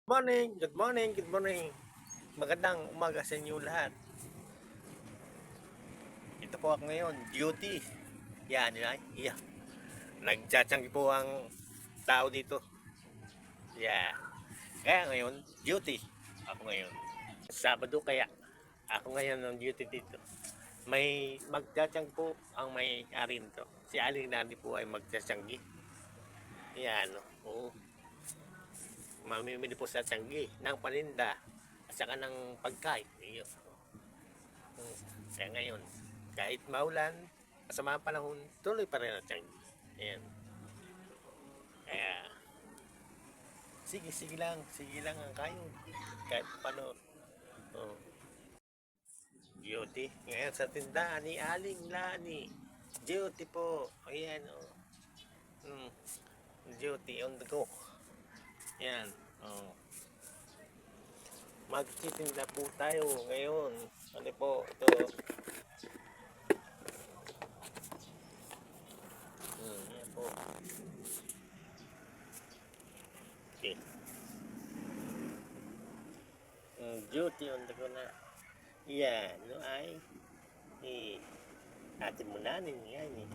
Morning, good morning, good morning. Magandang umaga sa inyo lahat. Ito po ako ngayon, duty. Yan, yan, yeah. Nagtsatsangi po ang tao dito. Yeah. Kaya ngayon, duty. Ako ngayon. Sabado kaya. Ako ngayon ng duty dito. May magtsatsangi po ang may-ari nito. Si Aling Nani po ay magtsatsangi. Yan, oo. Mamimili po sa tiyanggi ng paninda at saka ng pagkain. Iyon. Kaya ngayon, kahit maulan, sa mga panahon, tuloy pa rin ang tiyanggi. Ayan. Kaya, sige lang ang kayo. Kahit paano. Oh. Duty. Ngayon sa tindahan ni Aling Lani. Duty po. Ayan, oh. Duty on the go. Yan. Oh. Magtitinda po tayo ngayon. Ano po, ito. Yan po. Okay. Duty on the go na. Yan, no ay. Ate mo nanin yan eh.